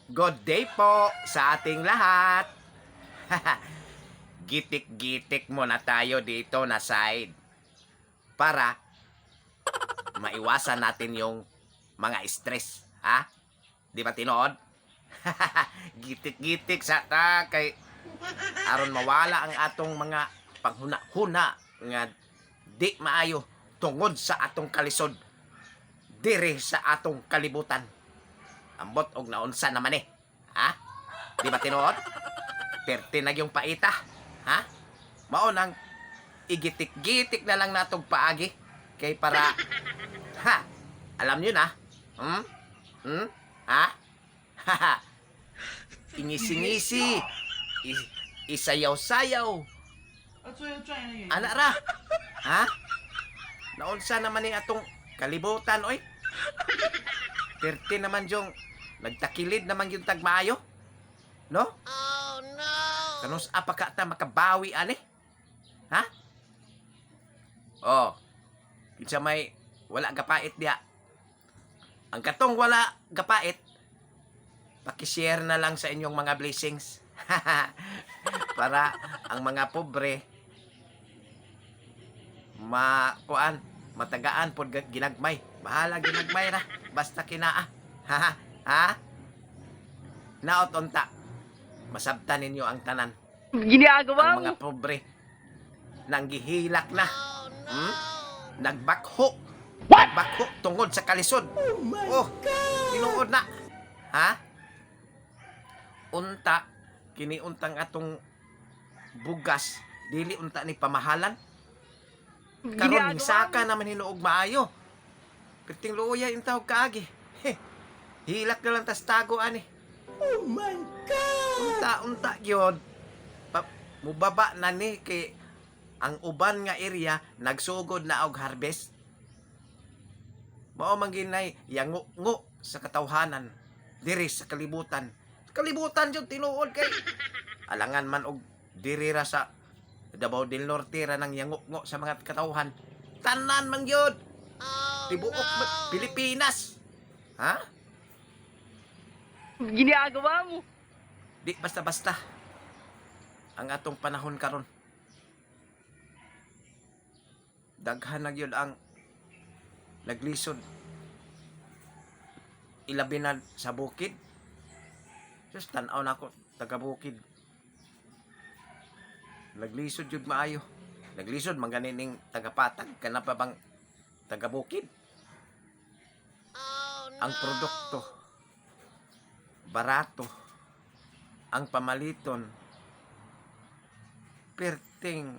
Good day po sa ating lahat. Gitik-gitik muna tayo dito na side para maiwasan natin yung mga stress, ha? Di ba tinood? Gitik-gitik sa ta kay aron mawala ang atong mga panghuna-huna nga di maayo tungod sa atong kalisod diri sa atong kalibutan. Ambot og naunsa naman eh. Ha? Di ba tinuod? Perte na yung paita. Ha? Mao nang igitik-gitik na lang natog paagi kay para ha. Alam niyo na. Ha? Ha? Ingisi-ngisi. Isayaw-sayaw. Ana ra. Ha? Naunsa naman ni atong kalibutan oy. Perte naman yung nagtakilid naman yung tagmaayo. No? Oh no! Kanus apa ka ta makabawi ani? Ha? Oh. Kinsa may wala gapait diya. Ang katong wala gapait, paki-share na lang sa inyong mga blessings. Para ang mga pobre matagaan pod ginagmay. Bahala ginagmay ra basta kinaa. Ha? Ha? Naot unta. Masabtan ninyo ang tanan. Ginagawa Ang mga mo. pobre nanggihilak na. Oh no! Nagbakho. Nagbakho tungod sa kalisod. Oh tinuod na. Ha? Unta kini untang atong bugas dili unta ni pamahalan. Karon misaka naman hinuog maayo. Perting luya yung tawag kaagi. Hilak na lang tas tago ani. Oh my God! Unta gyud. Mubaba na ni kay ang uban nga area nagsugod na og harvest. Mao man ginay yango-ngo sa katawhanan diri sa kalibutan. Kalibutan jud tinuod kay alangan man og diri ra sa Davao del Norte ra nang yango-ngo sa mga katawhan. Tanan man gyud. Oh Tibuok no! Pilipinas. Ha? Ginagawa mo. Di basta-basta ang atong panahon karon. Daghan na gyud ang naglisod. Ilabi na sa bukid. Just tan-aw na ako taga bukid. Naglisod jud maayo. Naglisod man ganining taga Patag kana pa bang taga bukid. Oh no! Ang produkto barato, ang pamaliton perting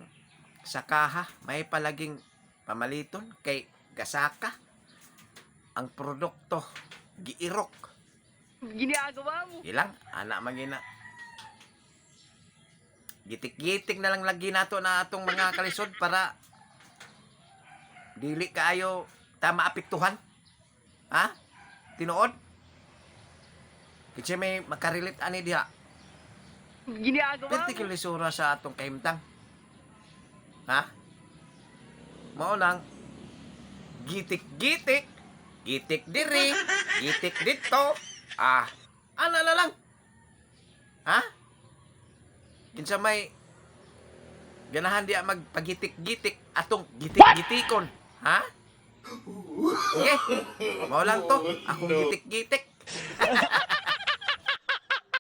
sa kaha may palaging pamaliton kay gasaka ang produkto giirok Ginagawa mo. ilang ana magina gitik-gitik na lang lagi nato na atong mga kalisod para dili kaayo ta maapektuhan. Ha? Tinuod? Kasi may makarelate ani diha. Ginagawa Pwede mo. kilisura sa atong kahimtang. Ha? Mao lang gitik-gitik, gitik diri, gitik dito. Ana na lang. Ha? Kinsa may ganahan diya magpagitik-gitik atong gitik-gitikon. Ha? Sige. Mao lang to. Akong gitik-gitik.